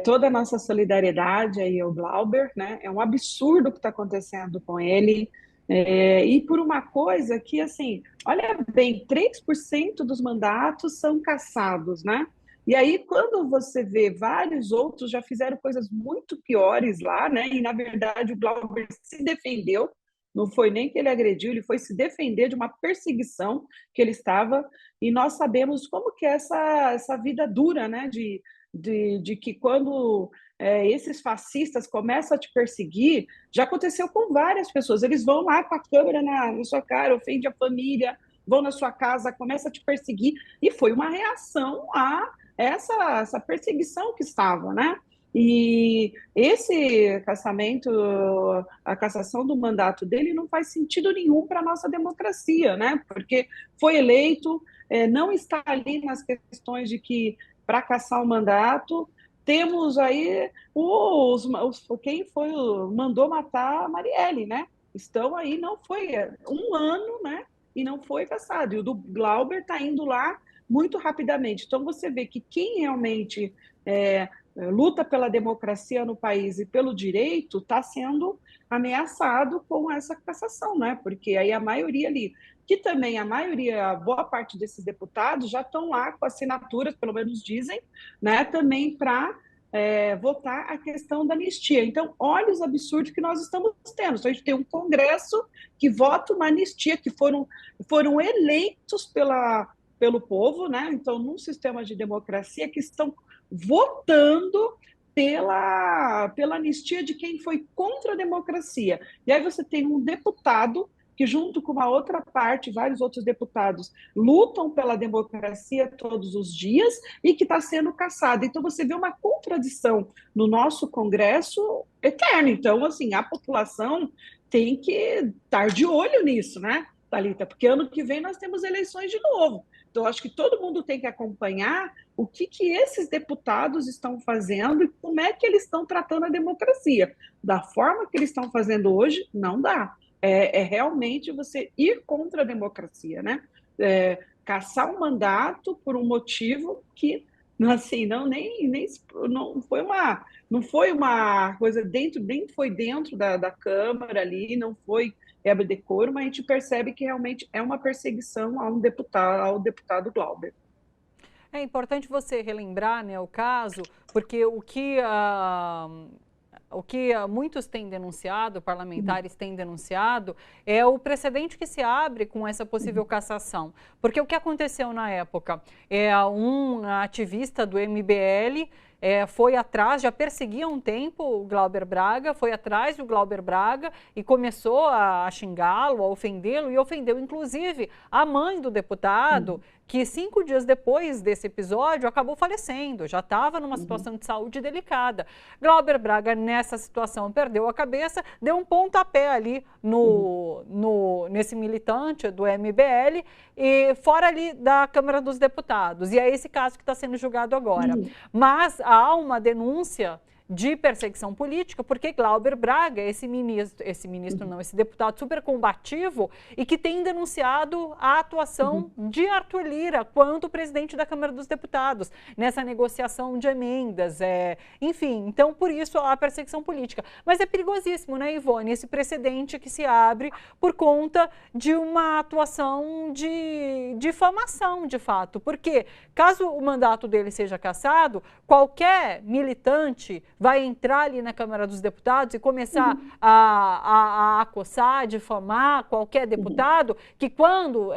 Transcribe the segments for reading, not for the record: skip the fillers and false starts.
toda a nossa solidariedade aí ao Glauber, né? É um absurdo o que está acontecendo com ele. E por uma coisa que, assim, olha bem, 3% dos mandatos são cassados, né? E aí, quando você vê vários outros já fizeram coisas muito piores lá, né? E, na verdade, o Glauber se defendeu, não foi nem que ele agrediu, ele foi se defender de uma perseguição que ele estava, e nós sabemos como que é essa vida dura, né? De que quando esses fascistas começam a te perseguir, já aconteceu com várias pessoas, eles vão lá com a câmera na sua cara, ofende a família, vão na sua casa, começam a te perseguir, e foi uma reação a essa perseguição que estava, né? E esse cassamento, a cassação do mandato dele não faz sentido nenhum para a nossa democracia, né? Porque foi eleito, não está ali nas questões de que para caçar o mandato. Temos aí quem foi mandou matar a Marielle, né? Estão aí, não foi um ano, né? E não foi caçado. E o do Glauber está indo lá muito rapidamente. Então você vê que quem realmente luta pela democracia no país e pelo direito está sendo ameaçado com essa cassação, né? Porque aí a maioria ali, que também a maioria, a boa parte desses deputados já estão lá com assinaturas, pelo menos dizem, né? Também para votar a questão da anistia. Então, olha os absurdos que nós estamos tendo. Então, a gente tem um Congresso que vota uma anistia, que foram eleitos pelo povo, né? Então, num sistema de democracia, que estão votando pela anistia de quem foi contra a democracia. E aí você tem um deputado que, junto com uma outra parte, vários outros deputados, lutam pela democracia todos os dias e que está sendo caçado. Então, você vê uma contradição no nosso Congresso eterno. Então, assim, a população tem que estar de olho nisso, né, Thalita? Porque ano que vem nós temos eleições de novo. Então, acho que todo mundo tem que acompanhar o que esses deputados estão fazendo e como é que eles estão tratando a democracia. Da forma que eles estão fazendo hoje, não dá. Realmente você ir contra a democracia, né? Caçar um mandato por um motivo que, assim, não foi uma coisa dentro, nem foi dentro da Câmara ali, não foi decoro, mas a gente percebe que realmente é uma perseguição ao deputado Glauber. É importante você relembrar, né, o caso, porque o que muitos têm denunciado, parlamentares têm denunciado, é o precedente que se abre com essa possível cassação. Porque o que aconteceu na época? Um ativista do MBL foi atrás, já perseguia há um tempo o Glauber Braga, foi atrás do Glauber Braga e começou a xingá-lo, a ofendê-lo, e ofendeu inclusive a mãe do deputado, que 5 dias depois desse episódio acabou falecendo, já estava numa situação de saúde delicada. Glauber Braga, nessa situação, perdeu a cabeça, deu um pontapé ali nesse militante do MBL, e fora ali da Câmara dos Deputados. E é esse caso que está sendo julgado agora. Mas há uma denúncia de perseguição política, porque Glauber Braga, esse deputado super combativo e que tem denunciado a atuação de Arthur Lira quanto presidente da Câmara dos Deputados nessa negociação de emendas, enfim, então por isso a perseguição política. Mas é perigosíssimo, né, Ivone, esse precedente que se abre por conta de uma atuação de difamação, de fato, porque caso o mandato dele seja cassado, qualquer militante vai entrar ali na Câmara dos Deputados e começar a acossar, a difamar qualquer deputado, que quando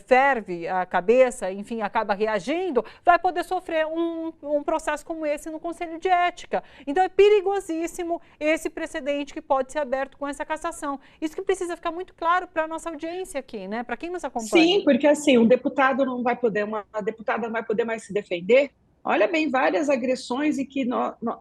ferve a cabeça, enfim, acaba reagindo, vai poder sofrer um processo como esse no Conselho de Ética. Então é perigosíssimo esse precedente que pode ser aberto com essa cassação. Isso que precisa ficar muito claro para a nossa audiência aqui, né? Para quem nos acompanha. Sim, porque assim, uma deputada não vai poder mais se defender. Olha bem, várias agressões e que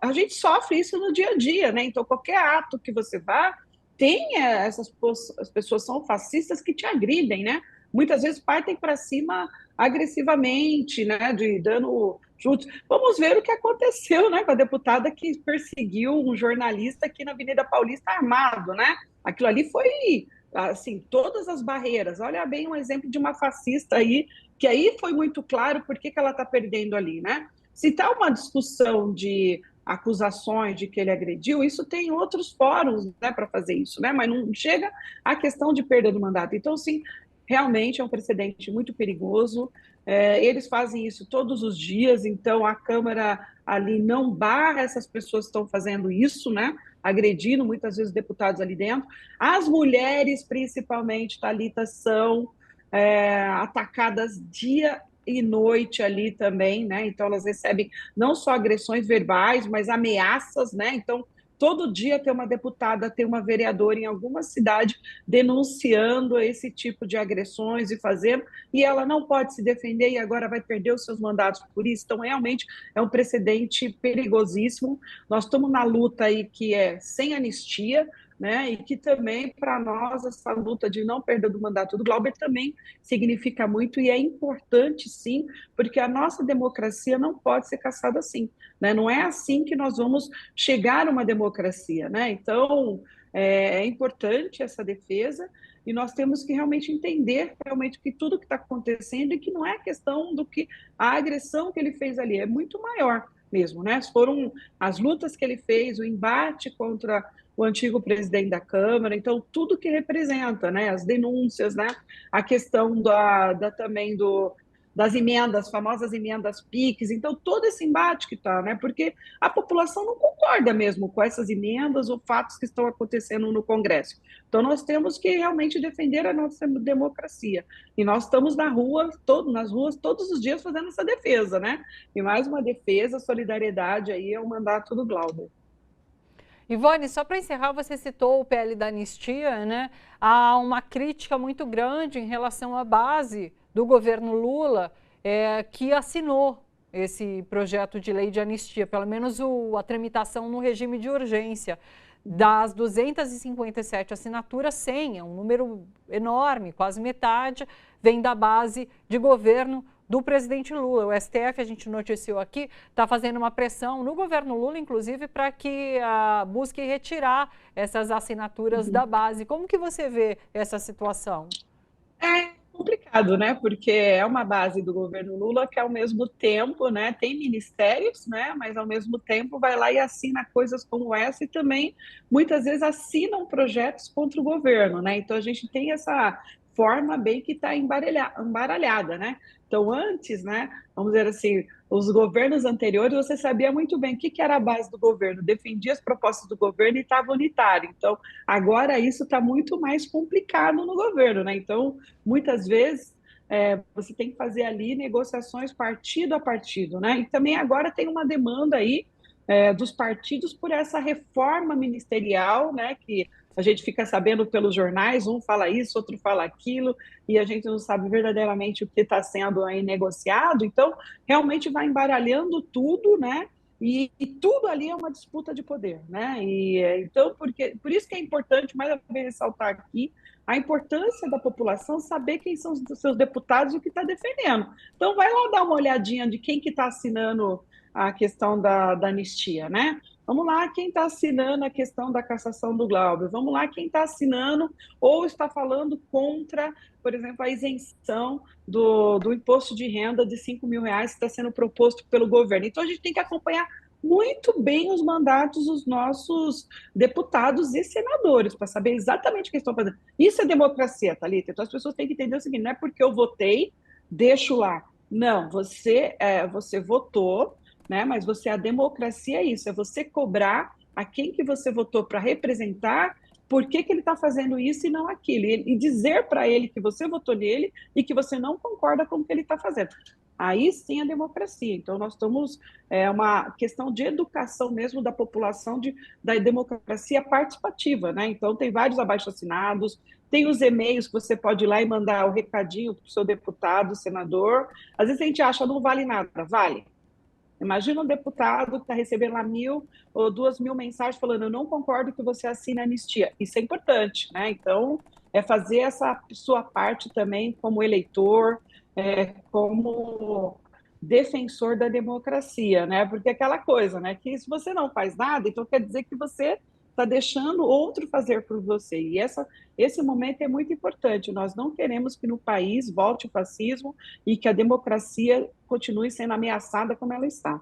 a gente sofre isso no dia a dia, né? Então, qualquer ato que você vá, tem as pessoas são fascistas que te agridem, né? Muitas vezes partem para cima agressivamente, né? De dando chutes. Vamos ver o que aconteceu, né? Com a deputada que perseguiu um jornalista aqui na Avenida Paulista armado, né? Aquilo ali foi assim, todas as barreiras. Olha bem um exemplo de uma fascista aí, que aí foi muito claro por que ela está perdendo ali, né? se está uma discussão de acusações de que ele agrediu, isso tem outros fóruns, né, para fazer isso, né? Mas não chega à questão de perda do mandato. Então, sim, realmente é um precedente muito perigoso. Eles fazem isso todos os dias, então a Câmara ali não barra essas pessoas que estão fazendo isso, né? Agredindo muitas vezes deputados ali dentro. As mulheres, principalmente, Thalita, são atacadas dia e noite ali também, né? Então elas recebem não só agressões verbais, mas ameaças, né? Então todo dia tem uma deputada, tem uma vereadora em alguma cidade denunciando esse tipo de agressões e fazendo, e ela não pode se defender e agora vai perder os seus mandatos por isso. Então, realmente é um precedente perigosíssimo. Nós estamos na luta aí que é sem anistia, né? E que também, para nós, essa luta de não perda do mandato do Glauber também significa muito e é importante, sim, porque a nossa democracia não pode ser caçada assim, né? Não é assim que nós vamos chegar a uma democracia, né? Então, é importante essa defesa e nós temos que realmente entender realmente que tudo que está acontecendo e que não é questão do que a agressão que ele fez ali, é muito maior mesmo, né? Foram as lutas que ele fez, o embate contra o antigo presidente da Câmara, então tudo que representa, né? As denúncias, né? A questão também das emendas, famosas emendas PIX, então todo esse embate que está, né? Porque a população não concorda mesmo com essas emendas ou fatos que estão acontecendo no Congresso. Então nós temos que realmente defender a nossa democracia. E nós estamos nas ruas todos os dias fazendo essa defesa, né? E mais uma defesa, solidariedade aí ao mandato do Glauber. Ivone, só para encerrar, você citou o PL da anistia, né? Há uma crítica muito grande em relação à base do governo Lula, que assinou esse projeto de lei de anistia, pelo menos a tramitação no regime de urgência. Das 257 assinaturas, 100, é um número enorme, quase metade, vem da base de governo do presidente Lula. O STF, a gente noticiou aqui, está fazendo uma pressão no governo Lula, inclusive, para que busque retirar essas assinaturas da base. Como que você vê essa situação? É complicado, né? Porque é uma base do governo Lula que, ao mesmo tempo, né, tem ministérios, né, mas ao mesmo tempo vai lá e assina coisas como essa e também muitas vezes assinam projetos contra o governo, né? Então a gente tem essa forma bem que está embaralhada, né? Então antes, né, vamos dizer assim, os governos anteriores, você sabia muito bem o que era a base do governo, defendia as propostas do governo e estava unitário. Então agora isso está muito mais complicado no governo, né? Então muitas vezes você tem que fazer ali negociações partido a partido, né? E também agora tem uma demanda aí dos partidos por essa reforma ministerial, né? Que a gente fica sabendo pelos jornais, um fala isso, outro fala aquilo, e a gente não sabe verdadeiramente o que está sendo aí negociado. Então, realmente vai embaralhando tudo, né? E tudo ali é uma disputa de poder, né? Então, por isso que é importante, mais uma vez, ressaltar aqui, a importância da população saber quem são os seus deputados e o que está defendendo. Então, vai lá dar uma olhadinha de quem que está assinando a questão da anistia, né? Vamos lá, quem está assinando a questão da cassação do Glauber? Vamos lá, quem está assinando ou está falando contra, por exemplo, a isenção do imposto de renda de R$ 5.000 que está sendo proposto pelo governo. Então, a gente tem que acompanhar muito bem os mandatos dos nossos deputados e senadores, para saber exatamente o que estão fazendo. Isso é democracia, Thalita. Então, as pessoas têm que entender o seguinte, não é porque eu votei, deixo lá. Não, você votou, né? Mas a democracia é isso, é você cobrar a quem que você votou para representar, por que ele está fazendo isso e não aquilo, e dizer para ele que você votou nele e que você não concorda com o que ele está fazendo. Aí sim a democracia. Então, nós estamos, uma questão de educação mesmo da população, da democracia participativa, né? Então, tem vários abaixo-assinados, tem os e-mails que você pode ir lá e mandar o recadinho para o seu deputado, senador. Às vezes a gente acha, não vale nada, vale. Imagina um deputado que está recebendo lá 1.000 ou 2.000 mensagens falando eu não concordo que você assine a anistia. Isso é importante, né? Então, é fazer essa sua parte também como eleitor, como defensor da democracia, né? Porque é aquela coisa, né? Que se você não faz nada, então quer dizer que você está deixando outro fazer por você. E esse momento é muito importante. Nós não queremos que no país volte o fascismo e que a democracia continue sendo ameaçada como ela está.